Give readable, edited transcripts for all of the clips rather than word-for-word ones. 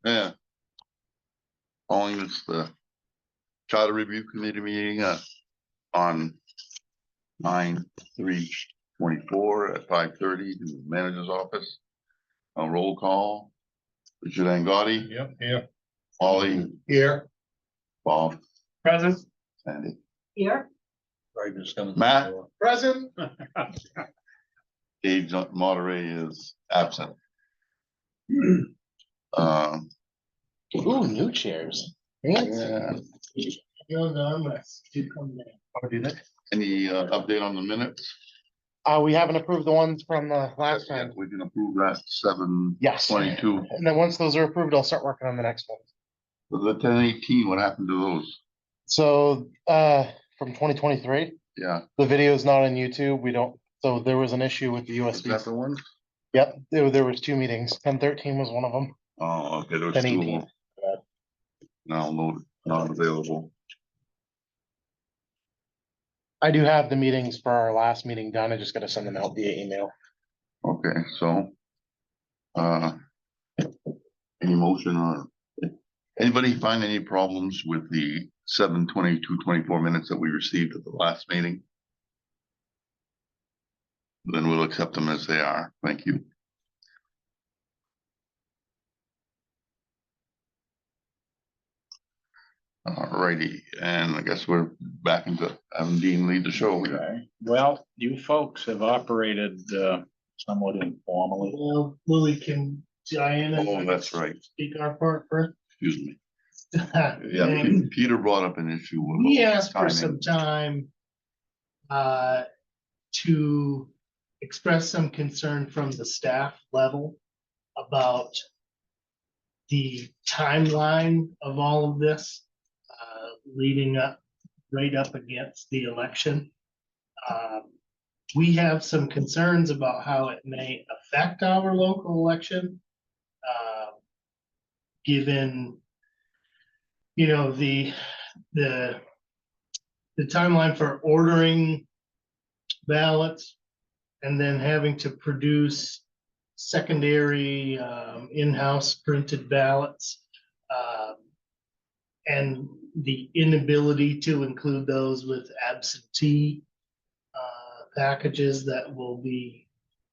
Yeah. Calling this the Charter Review Committee meeting on 9/3/24 at 5:30 to the manager's office. A roll call. Richard Angotti. Yep, here. Ollie. Here. Bob. Present. Sandy. Here. Right, just coming. Matt. Present. Dave Monterey is absent. Ooh, new chairs. Yeah. Oh, did it? Any update on the minutes? We haven't approved the ones from the last Yeah, time. we can approve that 7/22. Yes. And then once those are approved, I'll start working on the next one. The 10/18, what happened to those? So, from 2023, Yeah, the video is not on YouTube. We don't, so there was an issue with the is that USB. the one? Yep, there was two meetings. 1013 was one of them. Oh, okay, there was 10/18. two. Now loaded, not available. I do have the meetings for our last meeting done. I just gotta send them out via email. Okay, so. Any motion or anybody find any problems with the 7/22/24 minutes that we received at the last meeting? Then we'll accept them as they are. Thank you. Alrighty, and I guess we're back into having Dean lead the show. Okay, well, you folks have operated somewhat informally. Well, Willie, can Diana? Oh, that's right. Speak our part first. Excuse me. Yeah, Yeah, Peter brought up an issue. we about asked for timing. some time to express some concern from the staff level about the timeline of all of this leading up, right up against the election. We have some concerns about how it may affect our local election. Given, you know, the timeline for ordering ballots and then having to produce secondary in-house printed ballots. And the inability to include those with absentee packages that will be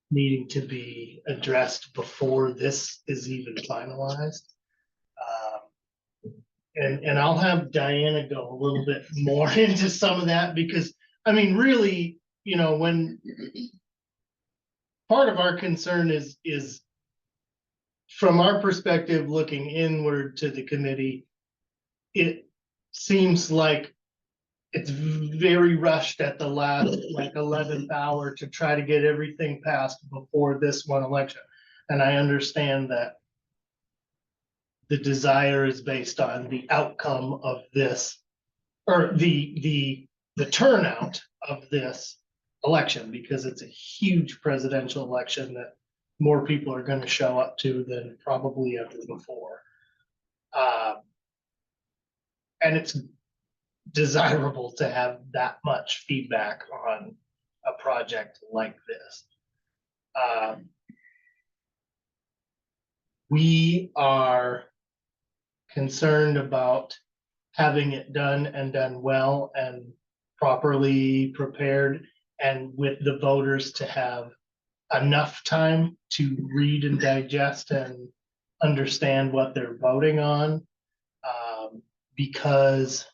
needing to be addressed before this is even finalized. And I'll have Diana go a little bit more into some of that because, I mean, really, you know, when part of our concern is from our perspective, looking inward to the committee, it seems like it's very rushed at the last, like 11th hour to try to get everything passed before this one election. And I understand that the desire is based on the outcome of this, or the turnout of this election, because it's a huge presidential election that more people are going to show up to than probably ever before. And it's desirable to have that much feedback on a project like this. We are concerned about having it done and done well and properly prepared, and with the voters to have enough time to read and digest and understand what they're voting on. Because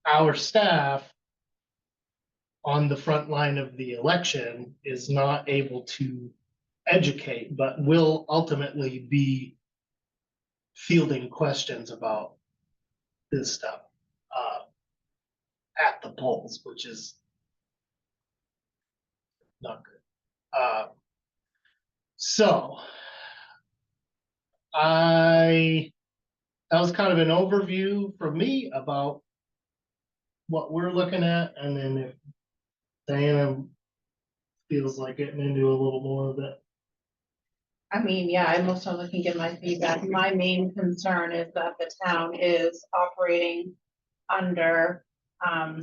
our staff on the front line of the election is not able to educate, but will ultimately be fielding questions about this stuff at the polls, which is not good. So that was kind of an overview from me about what we're looking at, and then if Diana feels like getting into a little more of it. I mean, yeah, I most certainly can give my feedback. My main concern is that the town is operating under a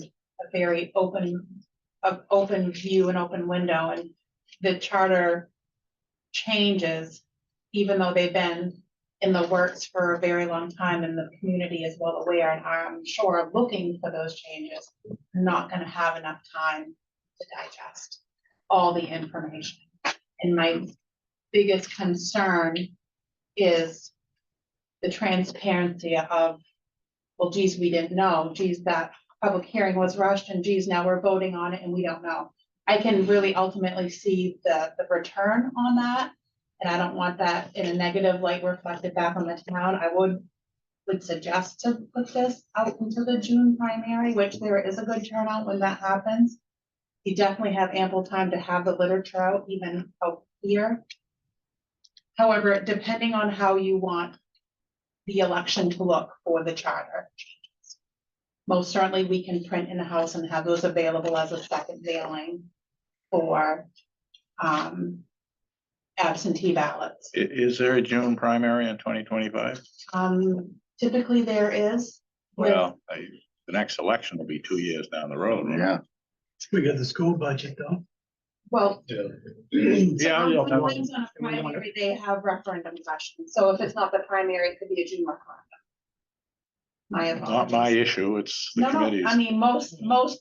very open view and open window, and the charter changes, even though they've been in the works for a very long time, and the community is well aware, and I'm sure looking for those changes. Not gonna have enough time to digest all the information. And my biggest concern is the transparency of, well, geez, we didn't know, geez, that public hearing was rushed, and geez, now we're voting on it and we don't know. I can really ultimately see the return on that, and I don't want that in a negative light reflected back on the town. I would suggest to put this out into the June primary, which there is a good turnout when that happens. You definitely have ample time to have the literature out, even out here. However, depending on how you want the election to look for the charter changes, most certainly we can print in the house and have those available as a second mailing for absentee ballots. Is there a June primary in 2025? Typically there is. with- Well, the next election will be 2 years down the road. right? Yeah, We got the school budget though. Well, Yeah, you'll have One's on a primary, they have referendum questions, so if it's not the primary, it could be a June referendum. My Not my apologies. issue, it's the No, no, committee's. I mean, most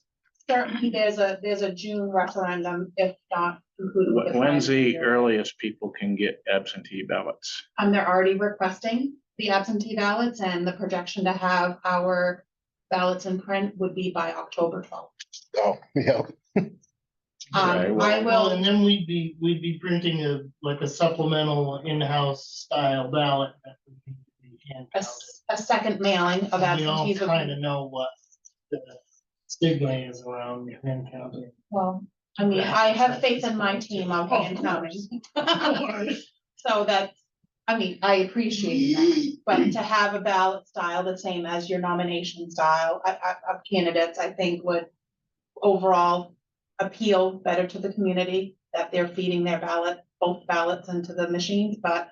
certainly there's a June referendum, if not included. with When's the primary. earliest people can get absentee ballots? They're already requesting the absentee ballots, and the projection to have our ballots in print would be by October 12th. Oh, yeah. Okay, I Well, and will, then we'd be printing a supplemental in-house style ballot that would need to be hand a, out. a second mailing of We all absentees. would kind be- of know what the stigma is around hand counting. Well, I mean, I have faith in my team of hand counting. So that's, I mean, I appreciate that, but to have a ballot style the same as your nomination style of candidates, I think would overall appeal better to the community, that they're feeding their both ballots into the machines, but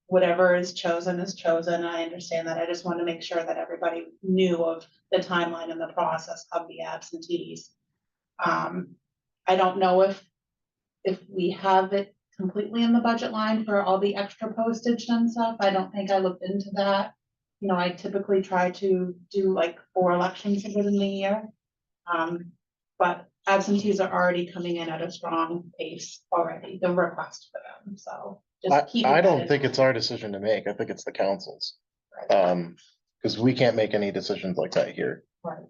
whatever is chosen is chosen. I understand that. I just want to make sure that everybody knew of the timeline and the process of the absentees. I don't know if we have it completely in the budget line for all the extra postage and stuff. I don't think I looked into that. You know, I typically try to do like 4 elections within the year. But absentees are already coming in at a strong pace already, the request for them, so. just keeping I that don't in think mind. it's our decision to make. I think it's the council's. Right. Because we can't make any decisions like that here. Right.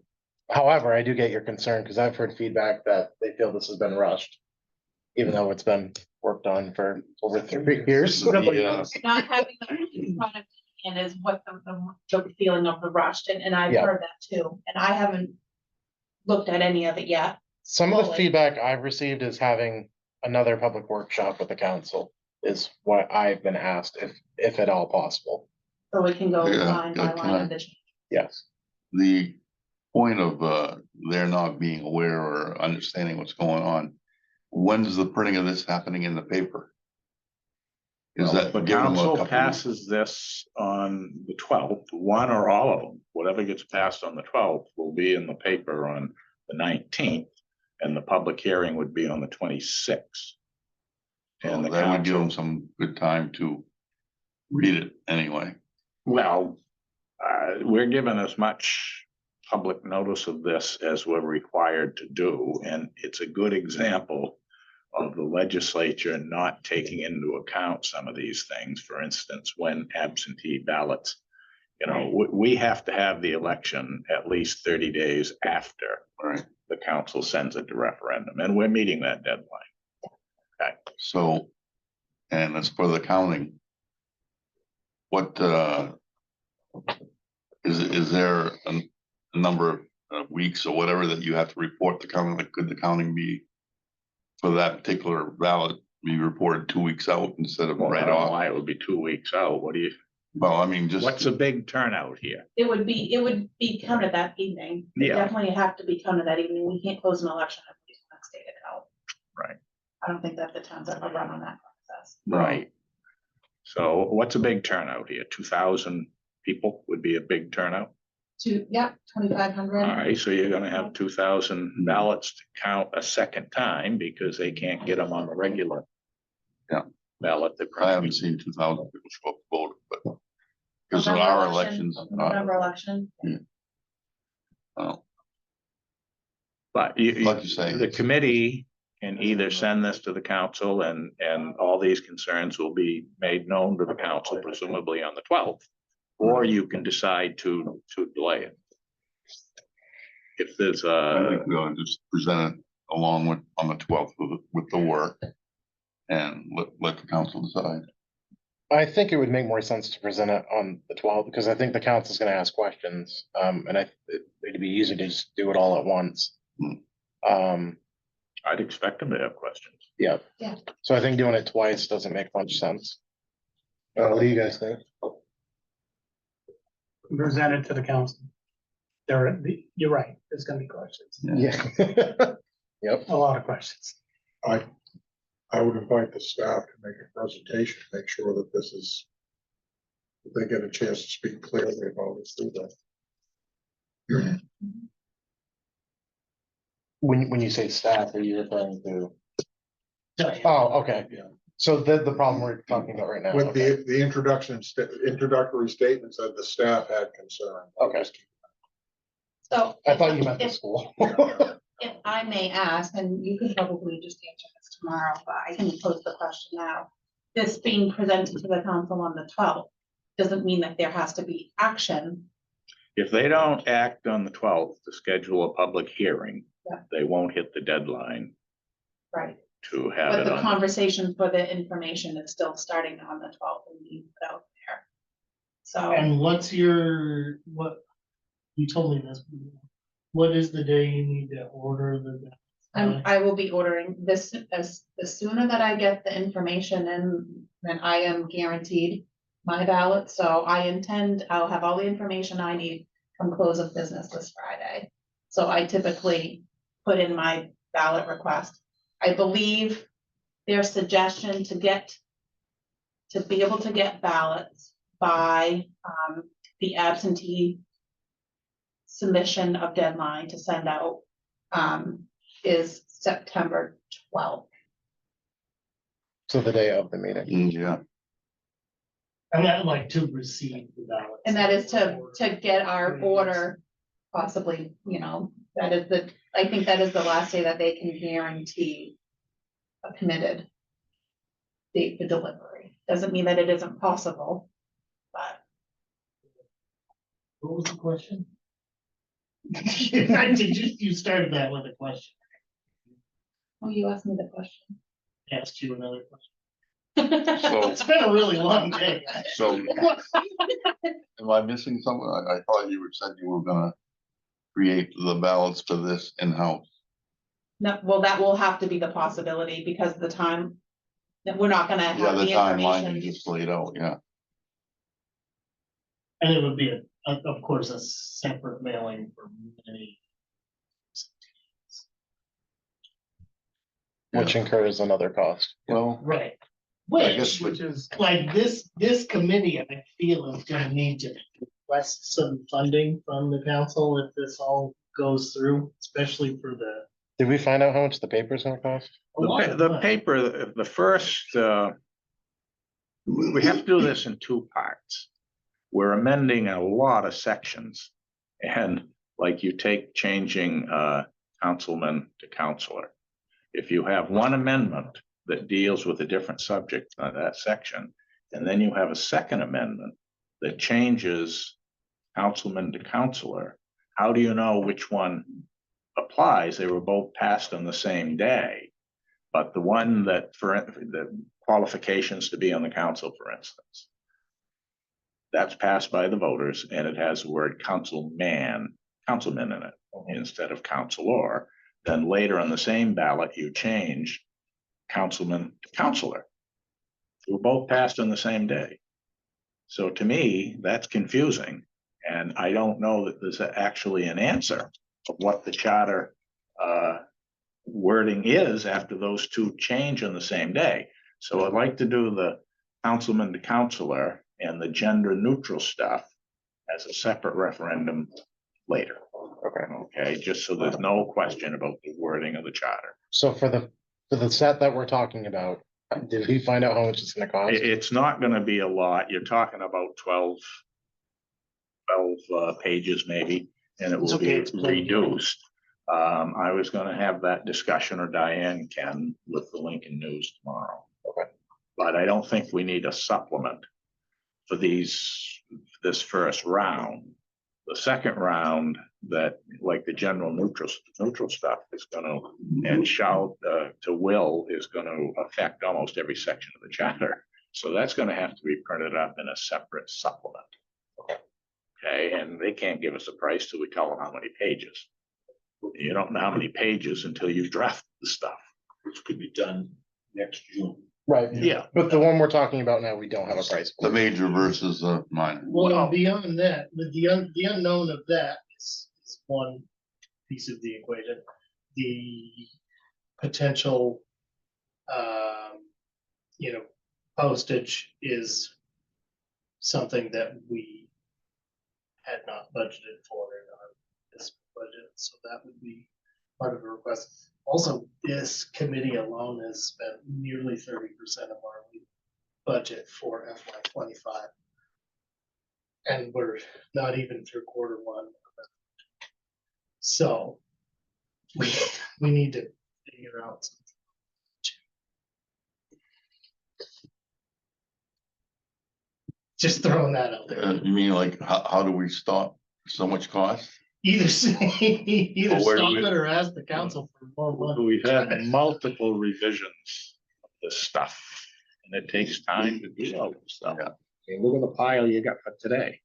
However, I do get your concern because I've heard feedback that they feel this has been rushed. Even though it's been worked on for over 3 years. yeah, Not having the product in is what the feeling of the rush, and I've Yeah. heard that too, and I haven't looked at any of it yet. Some of the Fully. feedback I've received is having another public workshop with the council is what I've been asked, if at all possible. So we can go Yeah, line by yeah, line of the change. Yes. the point of their not being aware or understanding what's going on. When's the printing of this happening in the paper? Is Well, that? the give them a council couple- passes this on the 12th, one or all of them, whatever gets passed on the 12th will be in the paper on the 19th. And the public hearing would be on the 26th. So And the that would give them council, some good time to read it anyway. well, we're given as much public notice of this as we're required to do. And it's a good example of the legislature not taking into account some of these things. For instance, when absentee ballots, you know, we have to have the election at least 30 days after Right. the council sends it to referendum, and we're meeting that deadline. So, and as for the counting, what, is there a number of weeks or whatever that you have to report the counting? Like, could the counting be for that particular ballot be reported 2 weeks out instead of Well, I right don't know off? why it would be 2 weeks out. What do you, Well, I mean, just. what's a big turnout here? It would be counted that evening. It Yeah. Definitely have to be counted that evening. We can't close an election if we don't state it out. Right. I don't think that the town's ever run on that process. Right. So what's a big turnout here? 2,000 people would be a big turnout? 2,500. All right, so you're gonna have 2,000 ballots to count a second time because they can't get them on the regular. Yeah. Ballot. I haven't seen 2,000 people show up to vote, but Because there November are election, elections. November election. Well, But Like you say, the it's- committee can either send this to the council and all these concerns will be made known to the council presumably on the 12th. Or you can decide to delay it. If there's I a, think we ought to just present it along with, on the 12th with the work. And let the council decide. I think it would make more sense to present it on the 12th, because I think the council's gonna ask questions, and it'd be easier to just do it all at once. I'd expect them to have questions. Yeah. Yeah. So I think doing it twice doesn't make much sense. What do you guys think? Present it to the council. You're right, there's gonna be questions, Yeah. Yep. a lot of questions. I would invite the staff to make a presentation, make sure that this is, that they get a chance to speak clearly about this through that. When you say staff, are you referring to? Oh, okay. Yeah. So the problem we're talking about right now. With Okay. the introductory statements that the staff had concern. Okay. So. I thought you meant the if- school. If I may ask, and you could probably just answer this tomorrow, but I can pose the question now. This being presented to the council on the 12th doesn't mean that there has to be action. If they don't act on the 12th to schedule a public hearing, Yeah. they won't hit the deadline Right. to have But it the on. conversation for the information is still starting on the 12th and being put out there. So And what's your, you told me this, what is the day you need to order the? I will be ordering this as the sooner that I get the information in, then I am guaranteed my ballot. So I'll have all the information I need from close of business this Friday. So I typically put in my ballot request. I believe their suggestion to be able to get ballots by, the absentee submission of deadline to send out, is September 12th. So the day of the meeting. Yeah, I mean, like to receive the ballots. And that is to get our order, possibly, I think that is the last day that they can guarantee a committed date for delivery. Doesn't mean that it isn't possible, but What was the question? You started that with a question, oh, you asked me the question. asked you another question. So- It's been a really long day. so am I missing something? I thought you said you were gonna create the ballots for this in-house. No, well, that will have to be the possibility because of the time that we're not gonna Yeah, have the the timeline you information. just laid out, yeah. And it would be, of course, a separate mailing for many. Which incurs another cost. Well, Right. I guess Which is like this committee, I feel is gonna need to request some funding from the council if this all goes through, especially for the. Did we find out how much the paper's gonna cost? a lot of The money. paper, the first, we have to do this in two parts. We're amending a lot of sections. And like you take changing councilman to counselor. If you have one amendment that deals with a different subject on that section, and then you have a second amendment that changes councilman to counselor, how do you know which one applies? They were both passed on the same day. But the one that for the qualifications to be on the council, for instance, that's passed by the voters and it has the word councilman in it instead of counselor. Then later on the same ballot, you change councilman to counselor. They were both passed on the same day. So to me, that's confusing. And I don't know that there's actually an answer of what the charter wording is after those two change on the same day. So I'd like to do the councilman to counselor and the gender neutral stuff as a separate referendum later. Okay, just so there's no question about the wording of the charter. So for the set that we're talking about, did we find out how much it's gonna cost? It's not gonna be a lot. You're talking about pages maybe, and it It's will okay, be it's plenty. reduced. I was gonna have that discussion, or Diane can, with the Lincoln News tomorrow. Okay. But I don't think we need a supplement for this first round. The second round, that, like the general neutral stuff is gonna, and to will is gonna affect almost every section of the charter. So that's gonna have to be printed up in a separate supplement. Okay, and they can't give us a price till we tell them how many pages. You don't know how many pages until you draft the stuff. Which could be done next June. Right. Yeah. But the one we're talking about now, we don't have a price. The major versus the minor. Well, beyond that, the unknown of that is one piece of the equation. The potential, postage is something that we had not budgeted for in our this budget, so that would be part of the request. Also, this committee alone has spent nearly 30% of our budget for FY 25. And we're not even through quarter one. So we need to figure out something. Just throwing that out there. You mean like, how do we stop so much cost? Either either Well, where do stop we- it or ask the council for more money. We've had multiple revisions of this stuff, and it takes time to do all this stuff. Yeah. Okay, look at the pile you got for today.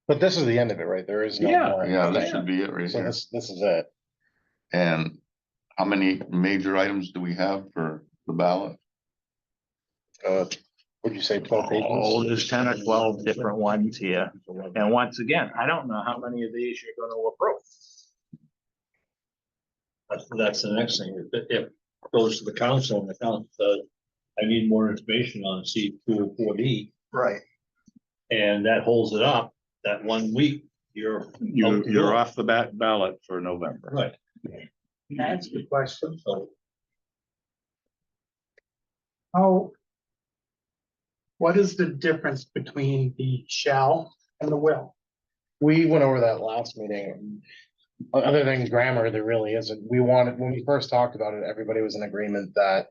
But this is the end of it, right? There is no Yeah. more. Yeah, this should be it right So here. this is it. And how many major items do we have for the ballot? Would you say 12 pages? Oh, there's 10 or 12 different ones here. And once again, I don't know how many of these you're gonna approve. That's the next thing, if it goes to the council and the council says, I need more information on C204D, Right. and that holds it up, that 1 week, you're. You're off the ballot for November. Right. That's the question. So What is the difference between the shall and the will? We went over that last meeting. Other than grammar, there really isn't. When we first talked about it, everybody was in agreement that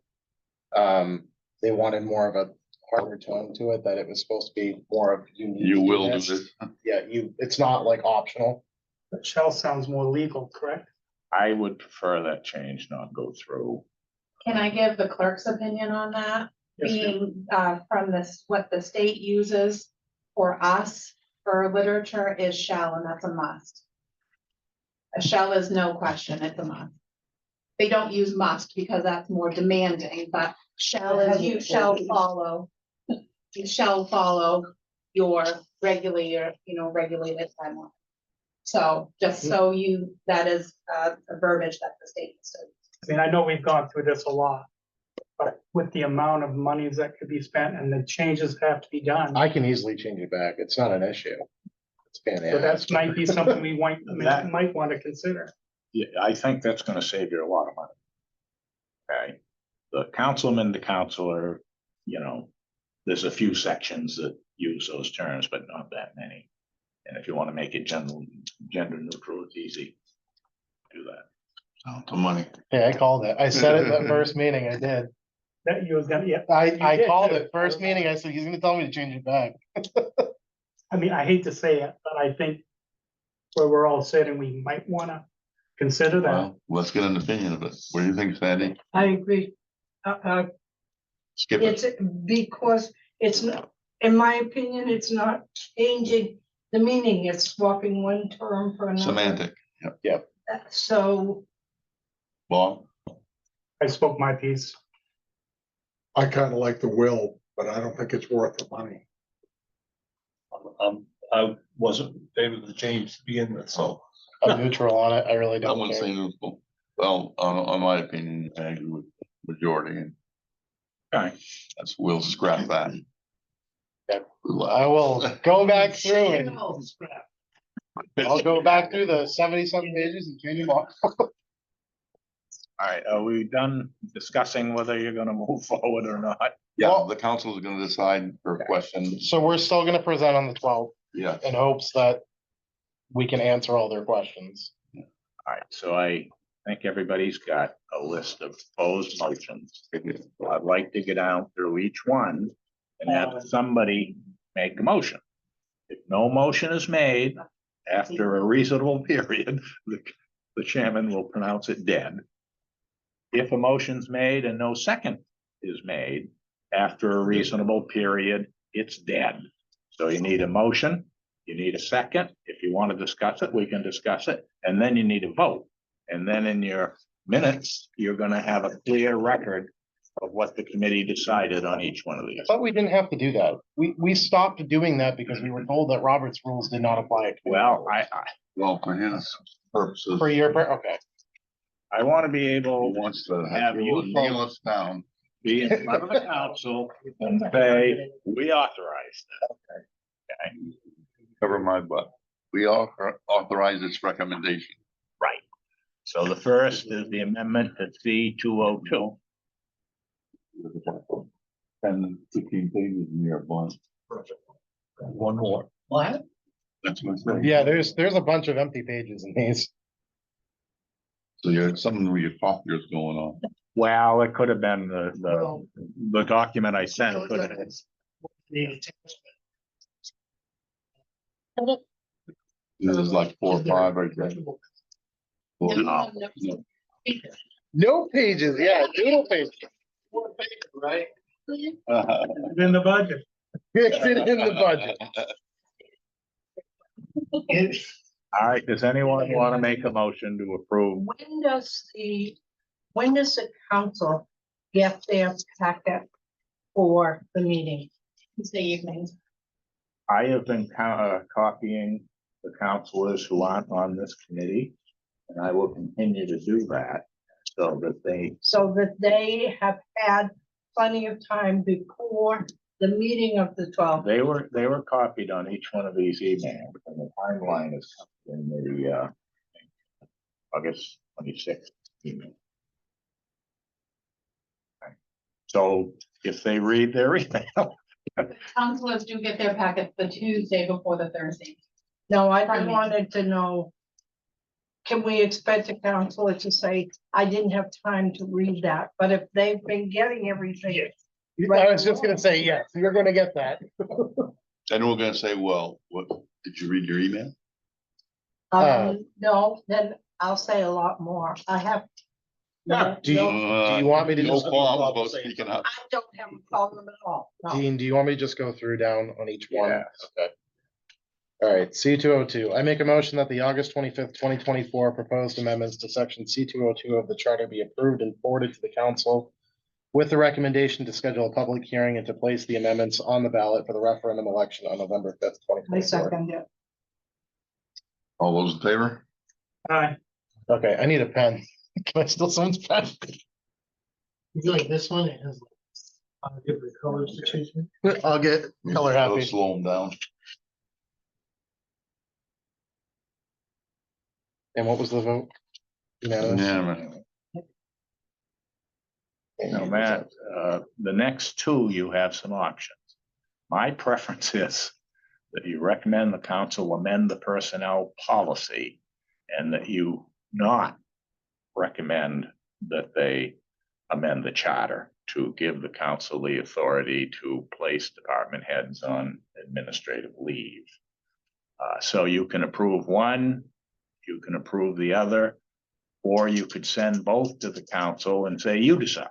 they wanted more of a harder tone to it, that it was supposed to be more of you need to You will do this. this. Yeah, it's not like optional. But shall sounds more legal, correct? I would prefer that change not go through. Can I give the clerk's opinion on that? Yes, ma'am. Being, from this, what the state uses for us, for literature is shall, and that's a must. A shall is no question, it's a must. They don't use must because that's more demanding, but shall is you shall follow. You shall follow your regulated timeline. So just so that is a verbiage that the state is. I mean, I know we've gone through this a lot, but with the amount of monies that could be spent and the changes that have to be done. I can easily change it back. It's not an issue. It's been, So that might be something we That- might want to consider. Yeah, I think that's gonna save you a lot of money. Okay, the councilman to councilor, there's a few sections that use those terms, but not that many. And if you wanna make it gender neutral, it's easy. Do that. Oh, the money. Yeah, I called it. I said it that first meeting. I did. That you was gonna, yeah. I did, called too. it first meeting. I said, he's gonna tell me to change it back. I mean, I hate to say it, but I think where we're all sitting, we might wanna consider that. Well, let's get an opinion of it. What do you think, Sandy? I agree. Skip it. It's because it's not, in my opinion, it's not changing the meaning. It's swapping one term for another. Semantic. So Bob? I spoke my piece. I kind of like the will, but I don't think it's worth the money. I wasn't in favor of the change to begin with, so. I'm neutral on it. I really I don't wouldn't say care. neutral. Well, on my opinion, I agree with majority, and Okay, we'll scrap that. Yeah. I will go back through it. I'll go back through the 70-something pages and change them all. all right, are we done discussing whether you're gonna move forward or not? Yeah, the council is gonna decide per question. So we're still gonna present on the 12th. Yeah, in hopes that we can answer all their questions. All right, so I think everybody's got a list of proposed motions. I'd like to get down through each one and have somebody make a motion. If no motion is made after a reasonable period, the chairman will pronounce it dead. If a motion's made and no second is made after a reasonable period, it's dead. So you need a motion, you need a second. If you want to discuss it, we can discuss it, and then you need a vote. And then in your minutes, you're gonna have a clear record of what the committee decided on each one of I these. thought we didn't have to do that. We stopped doing that because we were told that Robert's rules did not apply. Well, well, for his purposes, For your, okay, I want to be he able wants to Have have you you nail us down. be in front of the council and say, we authorize that. Cover my butt. We authorize this recommendation. Right. So the first is the amendment to C 202. 10, 15 pages in your bond. One more. What? That's what I'm saying. yeah, there's a bunch of empty pages in these. So you're something where your copier's going on. Well, it could have been the document I sent. Could have. This is like 4 or 5 right there. Four. No. No pages, yeah, doodle pages. Right? In the budget. It's in the budget. All right, does anyone want to make a motion to approve? When does the council get their packet for the meeting? Tuesday evenings. I have been copying the councilors who aren't on this committee, and I will continue to do that so that They have had plenty of time before the meeting of the 12th. they were copied on each one of these emails, and the timeline is in the August 26th email. Okay. So if they read their email, Councilors do get their packets the Tuesday before the Thursday. No, I Pardon just me. wanted to know, can we expect a counselor to say, I didn't have time to read that, but if they've been getting everything. I was just gonna say, yes, you're gonna get that. Then we're gonna say, well, what, did you read your email? No, then I'll say a lot more. I have. No, Do you, no, do you want me to No just, qualms about speaking up. I don't have a problem at all. No. Dean, do you want me to just go through down on each one? Yes. Okay. All right, C 202. I make a motion that the August 25th, 2024 proposed amendments to section C 202 of the charter be approved and forwarded to the council with the recommendation to schedule a public hearing and to place the amendments on the ballot for the referendum election on November 5th, I 2024. second it. All those in favor? Aye. Okay, I need a pen. Can I steal someone's pen? You feel like this one, it has different colors to choose from. I'll get color That'll happy. slow them down. And what was the vote? Unanimous? Yeah, No, Matt, the next two, you have some options. My preference is that you recommend the council amend the personnel policy and that you not recommend that they amend the charter to give the council the authority to place department heads on administrative leave. So you can approve one, you can approve the other, or you could send both to the council and say, you decide.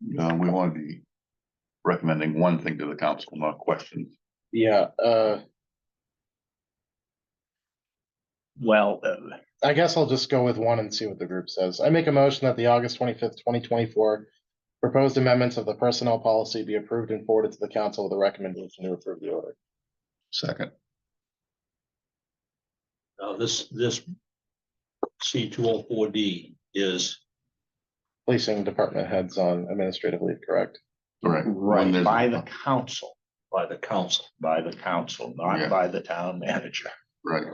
we want to be recommending one thing to the council, not questions. Yeah, Well, I guess I'll just go with one and see what the group says. I make a motion that the August 25th, 2024 proposed amendments of the personnel policy be approved and forwarded to the council with a recommendation to approve the order. Second, This C 204D is, Placing department heads on administrative leave, correct? correct. When right, there's- by the council, by the council. not Yeah. by the town manager. Right,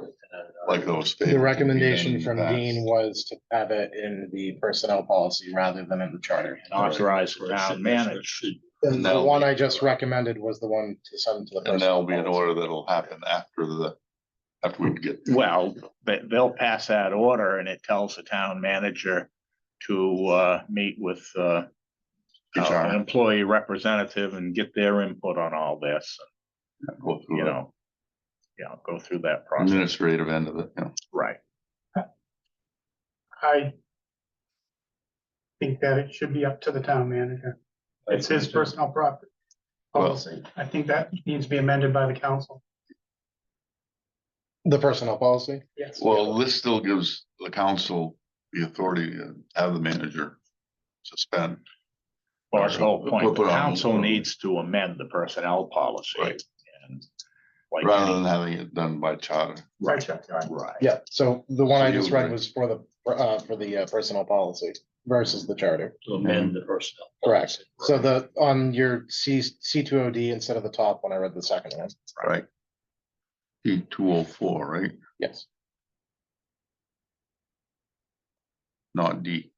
like those. stated to The be recommendation done in from the past. Dean was to have it in the personnel policy rather than in the charter. Authorize the Or it town should- manager. Should And the that'll one be- I just recommended was the one to send to the. And personnel that'll be an policy. order that'll happen after we get. Well, they'll pass that order and it tells the town manager to meet with an HR. employee representative and get their input on all this, Go through you the know. Yeah, go through that process, administrative end of it, you know. right? I think that it should be up to the town manager. It's his personal property policy. I think that needs to be amended by the council. The personnel policy? Yes. Well, this still gives the council the authority to have the manager suspend. Well, that's the whole point. Put The it on- council needs to amend the personnel policy. Right. And like Rather any- than having it done by charter. Right. Right. Yeah, so the one So I you just read agree? was for the personnel policy versus the charter. To amend the personnel. Correct. So the, on your C2OD instead of the top one, I read the second one. Right. P 204, right? Yes. Not D.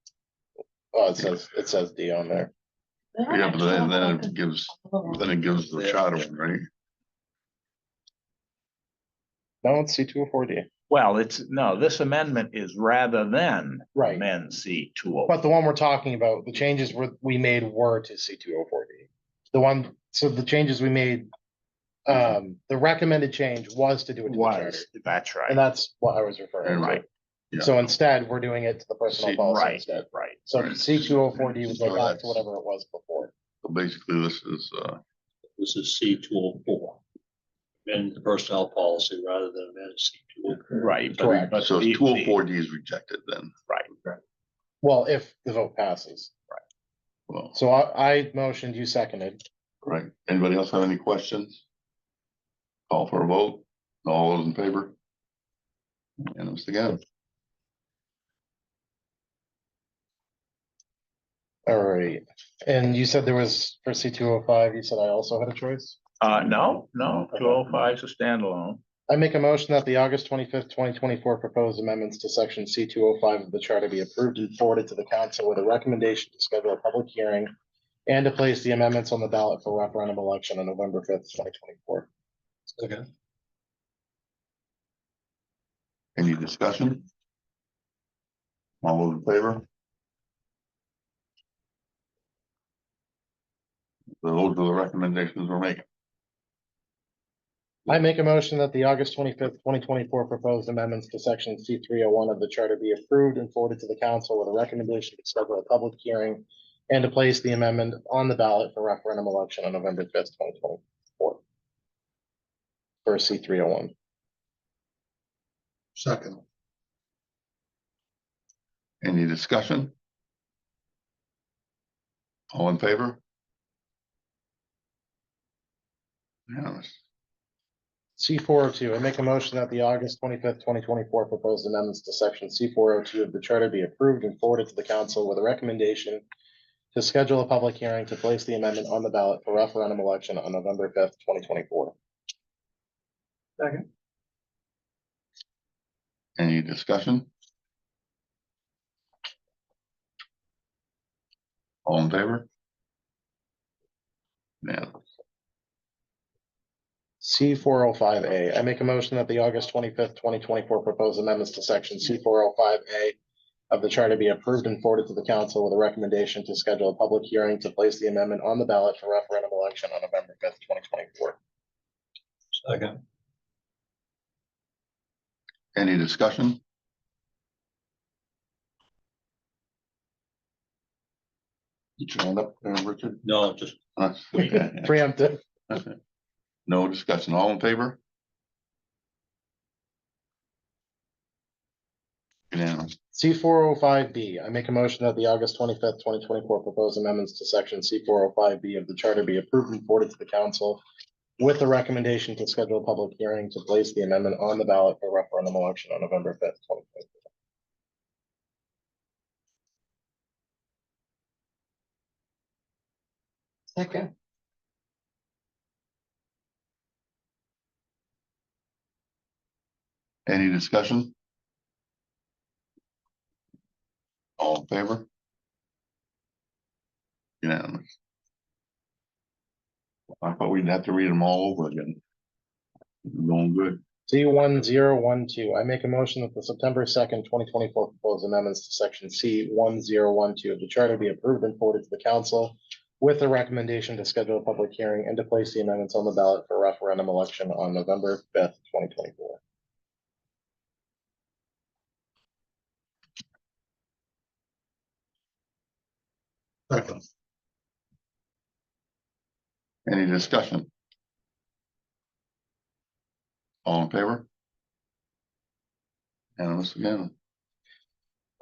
Oh, it says D on there. Yeah, but then it gives the charter one, right? No, it's C204D. Well, no, this amendment is rather than Right. amend C 204. But the one we're talking about, the changes we made were to C204D. The one, so the changes we made, the recommended change was to do it to the charter. Was, that's right. And that's what I was referring to. Right. Yeah. So instead, we're doing it to the personnel See, policy Right, instead. right. So Right. C204D would So go back that's- to whatever it was before. So basically, this is, This is C 204. Amend the personnel policy rather than amend C 204. Right. Correct. But so the- 204D is rejected then. Right. Well, if the vote passes. Well, So I motioned, you seconded. right. Anybody else have any questions? Call for a vote. All those in favor? And it's again. All right. And you said there was for C205, you said I also had a choice? No, 205 is a standalone. I make a motion that the August 25th, 2024 proposed amendments to section C205 of the charter be approved and forwarded to the council with a recommendation to schedule a public hearing and to place the amendments on the ballot for referendum election on November 5th, 2024. Okay. Any discussion? All those in favor? Those are the recommendations we're making. I make a motion that the August 25th, 2024 proposed amendments to section C301 of the charter be approved and forwarded to the council with a recommendation to schedule a public hearing and to place the amendment on the ballot for referendum election on November 5th, 2024. For C301. Second, Any discussion? All in favor? Unanimous. C402, I make a motion that the August 25th, 2024 proposed amendments to section C402 of the charter be approved and forwarded to the council with a recommendation to schedule a public hearing to place the amendment on the ballot for referendum election on November 5th, 2024. Second. Any discussion? All in favor? Unanimous. C405A, I make a motion that the August 25th, 2024 proposed amendments to section C405A of the charter be approved and forwarded to the council with a recommendation to schedule a public hearing to place the amendment on the ballot for referendum election on November 5th, 2024. Second. Any discussion? Did you hand up, Richard? No, just Preemptive. No discussion, all in favor? Unanimous. C405B, I make a motion that the August 25th, 2024 proposed amendments to section C405B of the charter be approved and forwarded to the council with a recommendation to schedule a public hearing to place the amendment on the ballot for referendum election on November 5th, 2024. Second. Any discussion? All in favor? Unanimous. I thought we'd have to read them all over again. Going good. C1012, I make a motion that the September 2nd, 2024 proposed amendments to section C1012 of the charter be approved and forwarded to the council with a recommendation to schedule a public hearing and to place the amendments on the ballot for referendum election on November 5th, 2024. Second. Any discussion? All in favor? Unanimous again.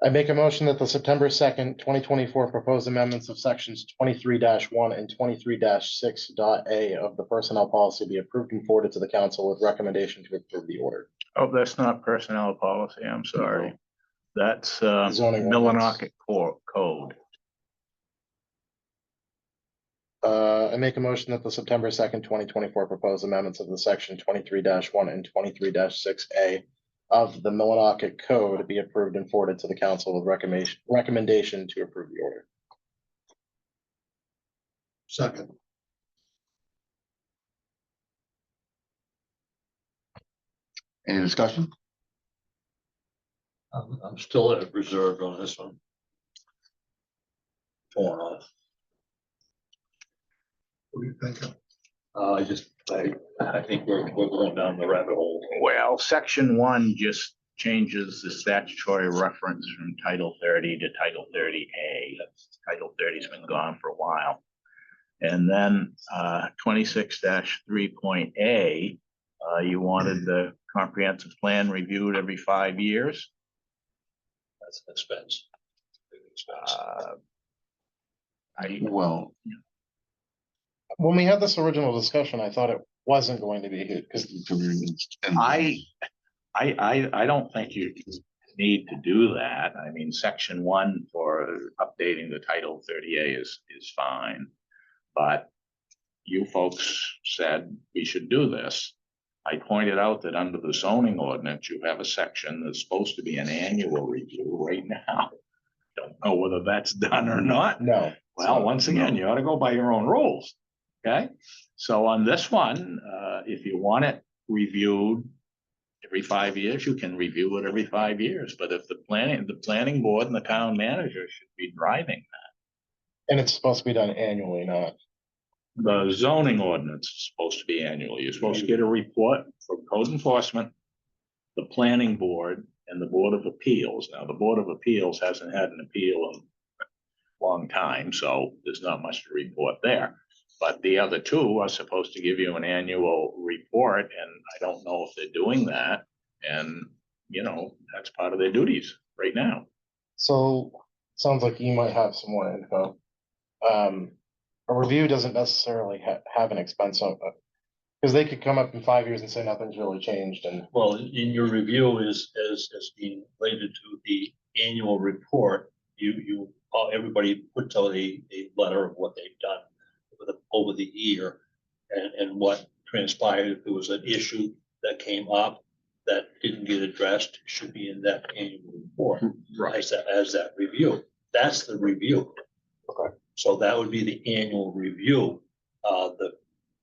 I make a motion that the September 2nd, 2024 proposed amendments of sections 23-1 and 23-6.a of the personnel policy be approved and forwarded to the council with recommendation to approve the order. Oh, that's not personnel policy, I'm sorry. That's Zoning Millinocket Code. I make a motion that the September 2nd, 2024 proposed amendments of the section 23-1 and 23-6A of the Millinocket Code be approved and forwarded to the council with recommendation to approve the order. Second. Any discussion? I'm still reserved on this one. Torn off. What do you think? I think we're going down the rabbit hole. Well, section 1 just changes the statutory reference from Title 30 to Title 30A. Title 30's been gone for a while. And then 26-3.A, you wanted the comprehensive plan reviewed every 5 years. That's an expense. Big expense. Well, When we had this original discussion, I thought it wasn't going to be good because I don't think you need to do that. I mean, section 1 for updating the Title 30A is fine. But you folks said we should do this. I pointed out that under the zoning ordinance, you have a section that's supposed to be an annual review right now. Don't know whether that's done or not. No. Well, once again, you ought to go by your own rules. Okay, so on this one, if you want it reviewed every 5 years, you can review it every 5 years. But if the planning board and the town manager should be driving And it's supposed to be done annually, not. the zoning ordinance is supposed to be annually. You're supposed to get a report from code enforcement, the planning board, and the Board of Appeals. Now, the Board of Appeals hasn't had an appeal in a long time, so there's not much to report there. But the other two are supposed to give you an annual report, and I don't know if they're doing that. And, you know, that's part of their duties right now. So sounds like you might have some more info. A review doesn't necessarily have an expense on it. Because they could come up in 5 years and say nothing's really changed and. Well, in your review is being related to the annual report, everybody puts out a letter of what they've done over the year and what transpired. If there was an issue that came up that didn't get addressed, should be in that annual report. Right. As that review. That's the review. Okay. So that would be the annual review. The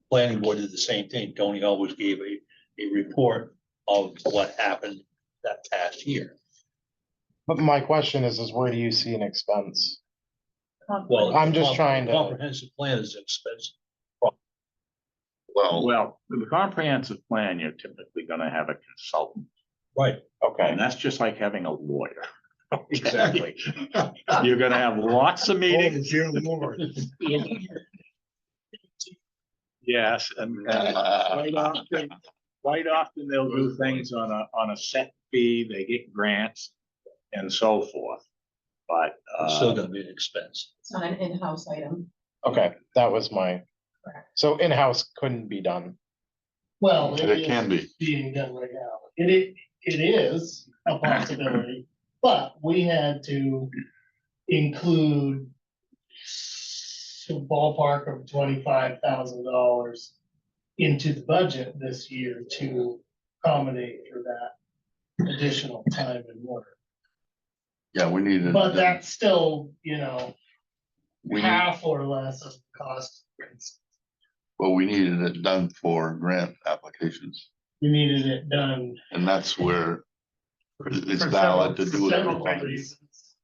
planning board did the same thing. Tony always gave a report of what happened that past year. But my question is where do you see an expense? Well, I'm just trying to- Comprehensive plan is expensive. Well, the comprehensive plan, you're typically gonna have a consultant, Right. Okay, and that's just like having a lawyer. Exactly. You're gonna have lots of meetings. Jim Moore. Yes, and quite often they'll do things on a set fee, they get grants and so forth. But, It's still gonna be an expense. It's not an in-house item. okay, that was my, Correct. so in-house couldn't be done. Well, it can be. being done right now. It is a possibility, but we had to include some ballpark of $25,000 into the budget this year to accommodate for that additional time and work. Yeah, we needed. But that's still, you know, We, half or less of the cost. Well, we needed it done for grant applications, We needed it done. and that's where it's For valid to several- do it every several 5 years. reasons.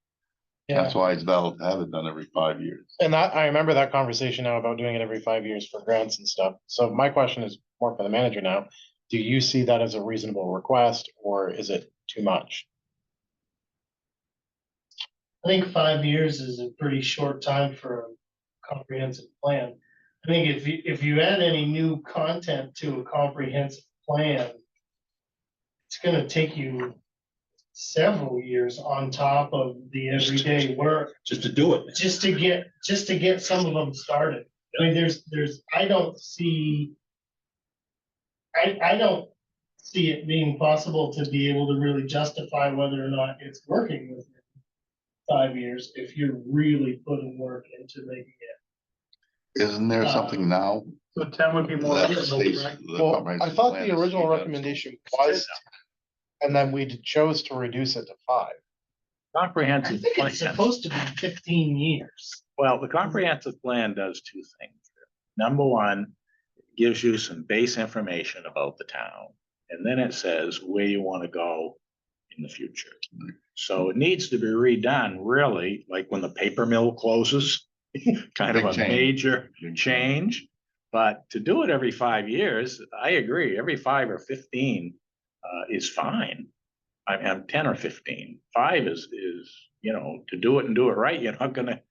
That's why it's valid to have it done every 5 years. And that, I remember that conversation now about doing it every 5 years for grants and stuff. So my question is more for the manager now. Do you see that as a reasonable request or is it too much? I think 5 years is a pretty short time for a comprehensive plan. I think if you add any new content to a comprehensive plan, it's gonna take you several years on top of the everyday work, Just to do it. just to get some of them started. I mean, I don't see it being possible to be able to really justify whether or not it's working within 5 years if you're really putting work into making it. Isn't there something now So 10 would be more that reasonable, states? right? the Well, I comprehensive thought plan the is to original be done recommendation was, and then we chose to reduce it to 5. I Comprehensive think plan. it's supposed to be 15 years. Well, the comprehensive plan does two things. Number one, it gives you some base information about the town, and then it says where you want to go in the future. So it needs to be redone, really, like when the paper mill closes, kind of Big a change. major change. But to do it every 5 years, I agree, every 5 or 15 is fine. I'm 10 or 15. 5 is, to do it and do it right, you're not gonna,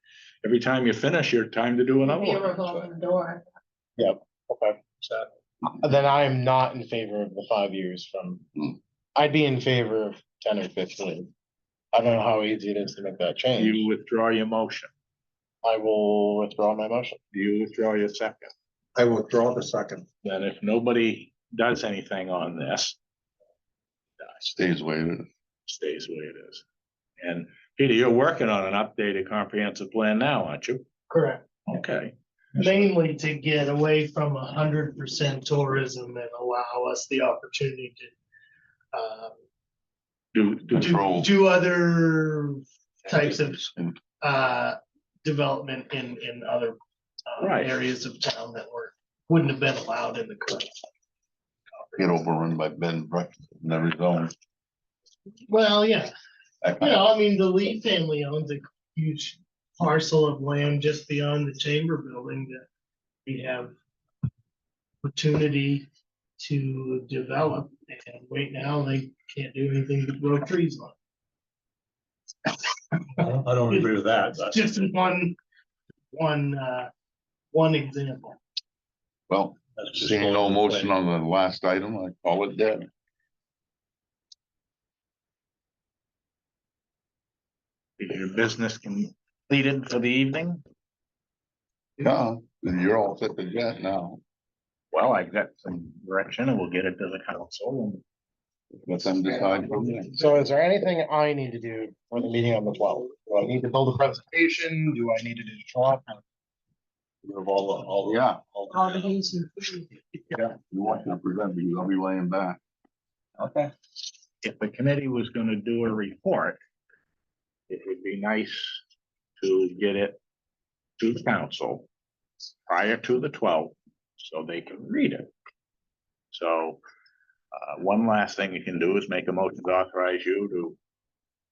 every time you finish, your time to do another Be a one. revolving door. Okay. Then I am not in favor of the 5 years from, I'd be in favor of 10 or 15. I don't know how easy it is to make that change. You withdraw your motion. I will withdraw my motion. Do you withdraw your second? I withdraw the second. Then if nobody does anything on this, Stays the way it is. stays the way it is. And Peter, you're working on an updated comprehensive plan now, aren't you? Correct. Okay. Mainly to get away from 100% tourism and allow us the opportunity to Do Control. do other types of And development in other Right. areas of town that wouldn't have been allowed in the current. get overrun by bed and breakfast in every zone. Well, yeah, That kind I mean, the Lee family owns a huge parcel of land just beyond the chamber building that we have opportunity to develop, and right now they can't do anything but grow trees on. I don't agree with that, but. Just one example. Well, that's just seeing going no to motion play. on the last item, I call it dead. Is your business completed for the evening? Yeah, you're all set to jet now. Well, I got some direction and we'll get it to the council. Let them decide from there. So is there anything I need to do for the meeting on the 12th? Do I need to build a presentation? Do I need to do show up? Of all, yeah, All the he's and fees. yeah, you want to present, because I'll be laying back. Okay. If the committee was gonna do a report, it would be nice to get it to the council prior to the 12th, so they can read it. So, one last thing you can do is make a motion to authorize you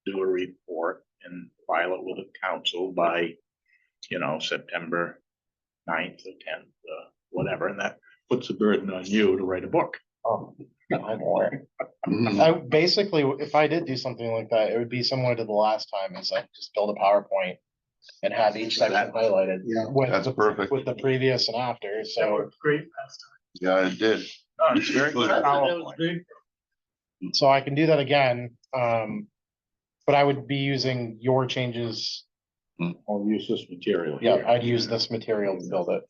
to do a report and file it with the council by, September 9th or 10th, whatever, and that puts the burden on you to write a book. Oh, I don't worry. Mhm. Basically, if I did do something like that, it would be similar to the last time, is I just build a PowerPoint and have each section highlighted. Yeah. That's perfect. With the previous and after, That so, worked great last Yeah, it did. No, it's very Good. good time. That was PowerPoint. great. so I can do that again. But I would be using your changes. I'll use this material. Yeah, here. I'd use this material to build it.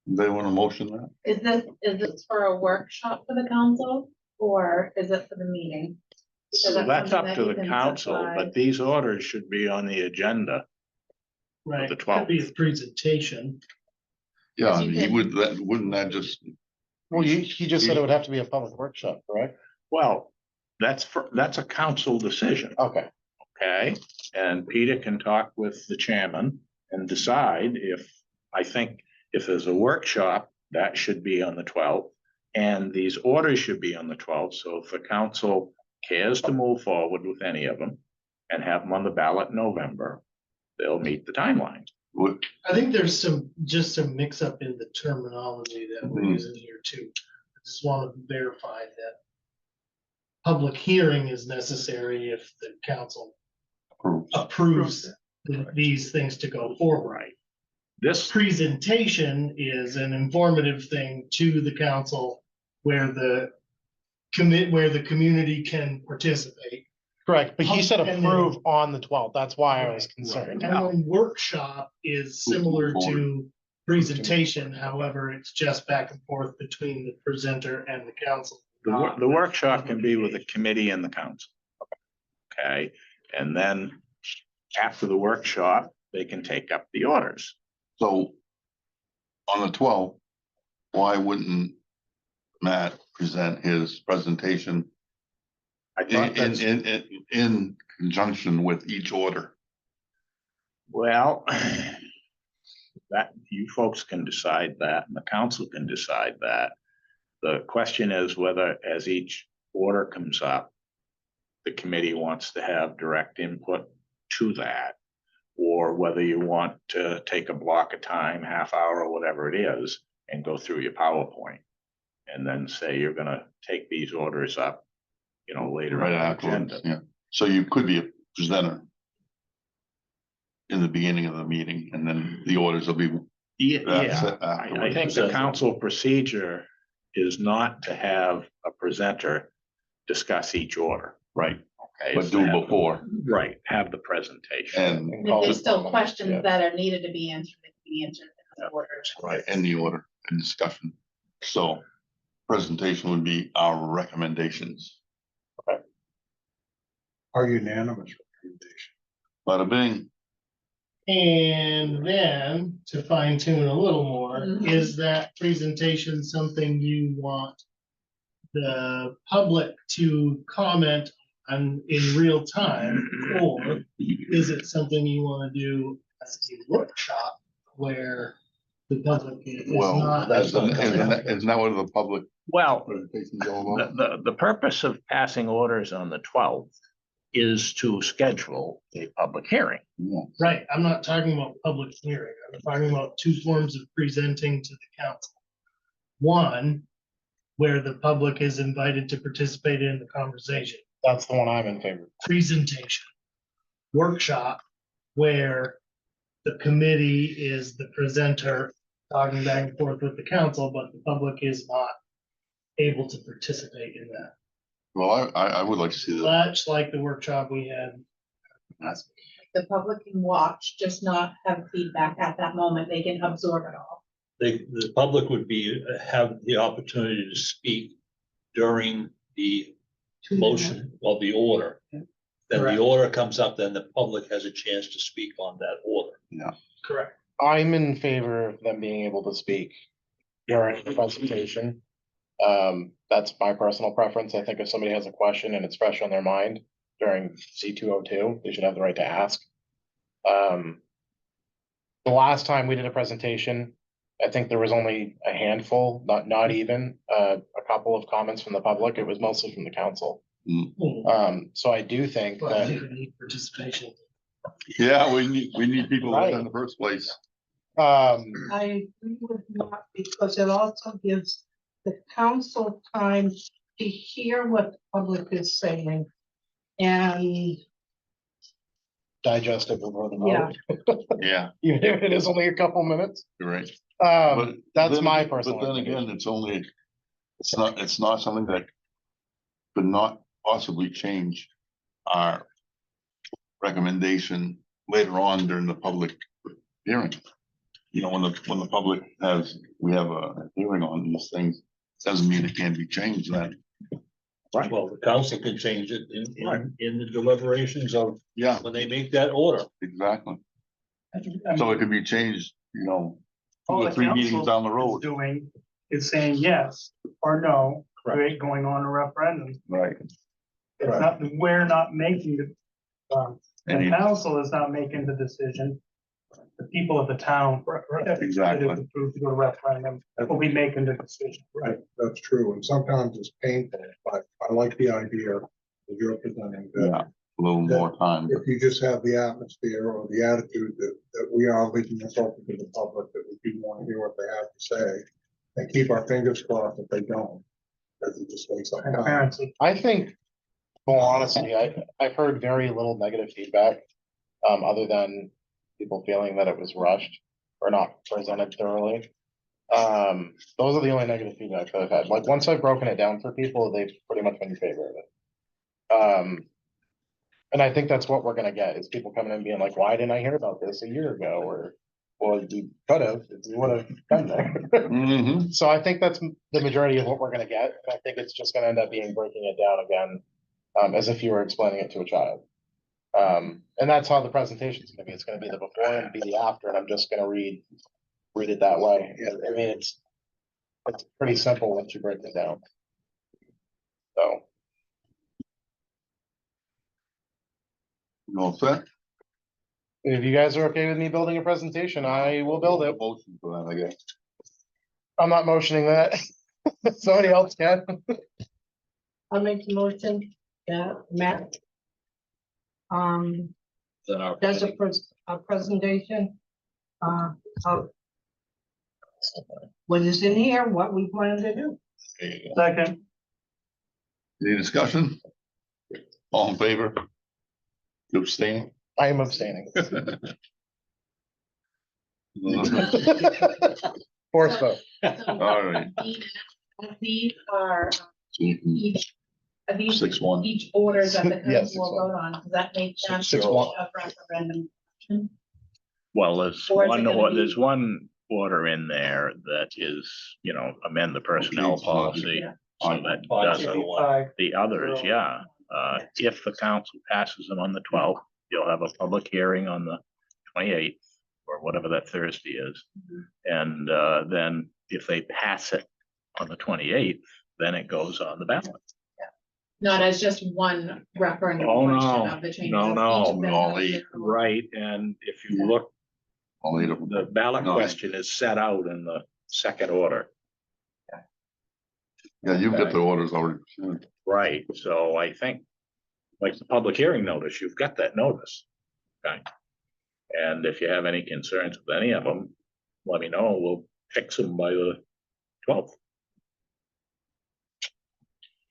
They want to motion that? Is this for a workshop for the council or is it for the meeting? Because So that's something up that to you the can council, supply. but these orders should be on the agenda. Right, The could be a presentation. Yeah, You he can- wouldn't that just, Well, he just said it would have to be a public workshop, correct? Well, that's a council decision, Okay, okay? And Peter can talk with the chairman and decide if, I think, If there's a workshop, that should be on the 12th. And these orders should be on the 12th. So if the council cares to move forward with any of them and have them on the ballot in November, they'll meet the timeline. Would- I think there's just some mix up in the terminology that we're Mhm. using here too. I just want to verify that public hearing is necessary if the council approve. approves these things to go forward. This, Presentation is an informative thing to the council where the community can participate. Correct, but he said And then- approve on the 12th. That's why I was Right, concerned. And then workshop is similar to presentation, however, it's just back and forth between the presenter and the council. the workshop can be with the committee and the council. Okay, and then after the workshop, they can take up the orders. So on the 12th, why wouldn't Matt present his presentation I thought that's, in conjunction with each order? well, that, you folks can decide that, and the council can decide that. The question is whether, as each order comes up, the committee wants to have direct input to that, or whether you want to take a block of time, half hour, or whatever it is, and go through your PowerPoint. And then say you're gonna take these orders up, later Right in the afterwards, agenda. yeah. So you could be a presenter in the beginning of the meeting, and then the orders will be, Yeah, That's it, I afterwards. think the council procedure is not to have a presenter discuss each order. right, Okay, but it's do to have- before. Right, have the presentation. And, If there's still questions Yeah. that are needed to be answered, they can be answered in the order. right, in the order and discussion. So presentation would be our recommendations. Are unanimous recommendation. Bada bing. And then to fine tune a little more, Mhm. is that presentation something you want the public to comment on in real time? Or is it something you want to do as a workshop where the public is Well, not? isn't that what the public Well, presentation is all about? the purpose of passing orders on the 12th is to schedule a public hearing. Yeah. Right, I'm not talking about public hearing, I'm talking about two forms of presenting to the council. One, where the public is invited to participate in the conversation, That's the one I'm in favor of. presentation. Workshop, where the committee is the presenter talking back and forth with the council, but the public is not able to participate in that. Well, I would like to see that. Much like the workshop we had last week. The public can watch, just not have feedback at that moment. They can absorb it all. The public would have the opportunity to speak during the motion of the order. Then Correct. the order comes up, then the public has a chance to speak on that order. Correct. I'm in favor of them being able to speak during the presentation. That's my personal preference. I think if somebody has a question and it's fresh on their mind during C202, they should have the right to ask. The last time we did a presentation, I think there was only a handful, not even, a couple of comments from the public. It was mostly from the council. So I do think Well, I that, think we need participation. Yeah, we need people there in the first place. I agree with Mark because it also gives the council time to hear what the public is saying. And digest it before the Yeah. vote, Yeah, even if it is only a couple minutes. you're right. But That's then my again- personal. But then opinion. again, it's not something that could not possibly change our recommendation later on during the public hearing. When the public we have a hearing on these things, doesn't mean it can't be changed then. Well, the council can change it in the deliberations of Yeah, when they make that order. exactly. I mean, So it can be changed, 2 all or the 3 meetings council down the is road. doing is saying yes or no, right, going on a referendum. Right. It's not, we're not making the And the you- council is not making the decision. the people of the town. Exactly. That is approved to go to referendum, will be making the decision. Right, that's true, and sometimes it's painful, but I like the idea that you're presenting, Yeah, that a little more time. if you just have the atmosphere or the attitude that we are leaving this open to the public, that we do want to hear what they have to say, and keep our fingers crossed if they don't, because it just wastes our time. Transparency. I think, well, honestly, I've heard very little negative feedback, other than people feeling that it was rushed or not presented thoroughly. Those are the only negative feedback that I've had. Like, once I've broken it down for people, they've pretty much been in favor of it. And I think that's what we're gonna get, is people coming in being like, why didn't I hear about this a year ago? Or, well, you could have, you would have been there. Mm-hmm. So I think that's the majority of what we're gonna get. And I think it's just gonna end up being breaking it down again, as if you were explaining it to a child. And that's how the presentation's gonna be. It's gonna be the before and be the after, and I'm just gonna read it that way. I mean, it's pretty simple once you break it down. So, You all set? if you guys are okay with me building a presentation, I will build it. Motion for that, I guess. I'm not motioning that. Somebody else can. I'll make the motion that Matt Then our. does a presentation of what is in here, what we plan to do. There you go. Second, Any discussion? All in favor? You abstain? I am abstaining. Force vote. All right. These are each, are these 6-1. each orders that the Yes, council will vote on, does that make them 6-1. a referendum? Well, there's Or is it one, gonna be- there's one order in there that is, amend the personnel Okay, policy. yeah. So that Five, does it. 55, The others, yeah, if the council passes them on the 12th, you'll have a public hearing on the 28th, or whatever that Thursday is. And then if they pass it on the 28th, then it goes on the ballot. Not as just one referendum Oh, question no. of the changes. No, no, Each of them all has eight. their own- Right, and if you look, All eight of them. the ballot No. question is set out in the second order. Yeah, you've got the orders already. presented. Right, so I think, like the public hearing notice, you've got that notice. Okay. And if you have any concerns with any of them, let me know, we'll fix them by the 12th.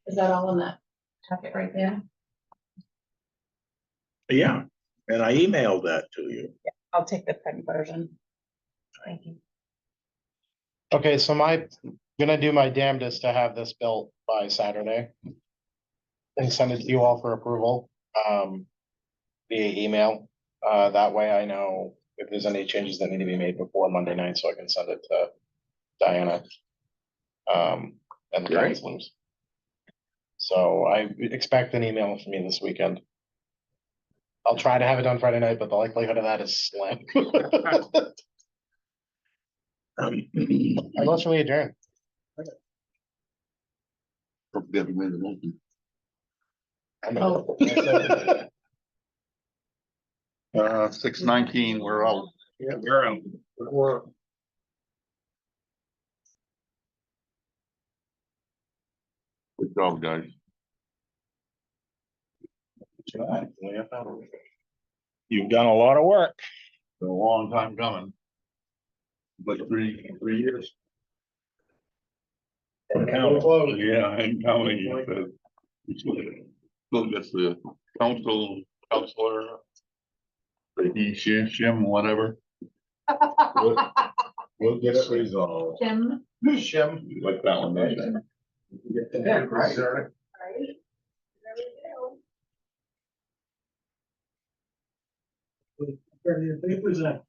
Is that all in that packet right there? Yeah, and I emailed that to you. I'll take the pen version. Thank you. Okay, so gonna do my damnedest to have this built by Saturday. And send it to you all for approval, via email. That way I know if there's any changes that need to be made before Monday night, so I can send it to Diana. And the Great. councilors. So I expect an email from me this weekend. I'll try to have it done Friday night, but the likelihood of that is slim. I motion we adjourn. Don't forget we made the motion. Oh. 6:19, we're out. Yeah, we're out. We're. Good job, guys. You've done a lot of work. Been a long time coming. Like 3 years. Yeah, I'm counting you. But still gets the counselor. The shim, whatever. We'll get it resolved. Kim, Shim. Like that one. Right? Yeah, right. right? There we go. your papers in.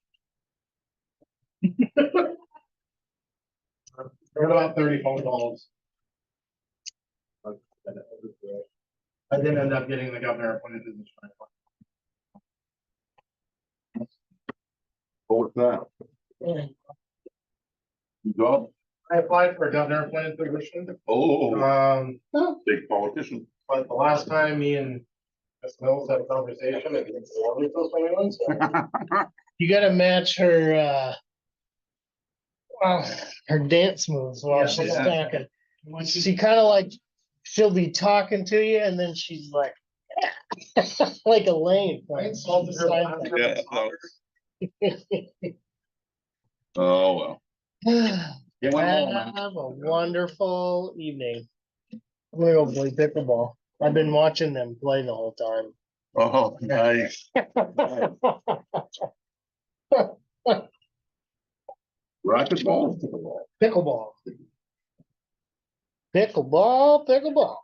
Heard about 30 phone calls. I didn't end up getting the governor appointed to the. What's that? You go? I applied for a governor appointed position. Oh, Big politician. But the last time me and Ms. Mills had a conversation, it didn't go over so well, so You gotta match her, her dance moves while Yeah. she's Yeah. talking. When she- She kind of like, she'll be talking to you and then she's like, like Elaine. Right? Yeah, no. Oh, well. It went well, man. Have a wonderful evening. I'm gonna go play pickleball. I've been watching them play the whole time. Oh, nice. Racquetball? Pickleball. Pickleball.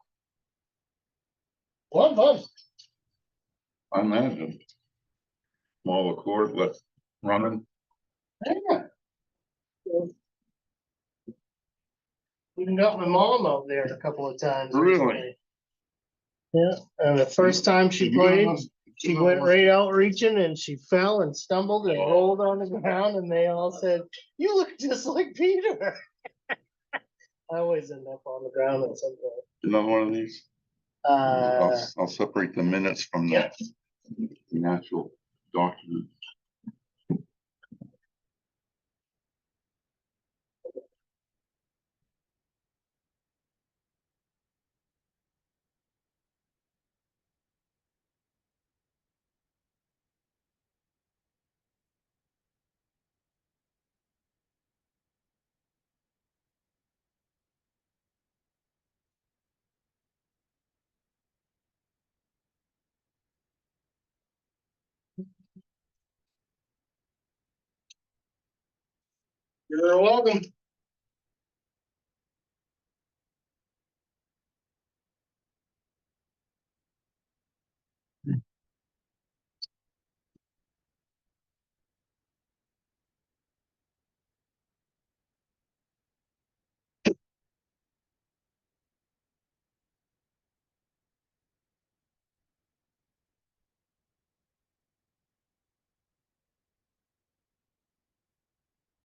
What fun. I imagine. Small court, but running. Yeah. Even got my mom out there a couple of times. Really? recently. Yeah, and the first time she You got played, enough- she went right out reaching and she fell and stumbled and rolled on the ground and they all said, "You look just like Peter." I always end up on the ground at some point. Another one of these? I'll separate the minutes from yeah. the actual document. You're welcome.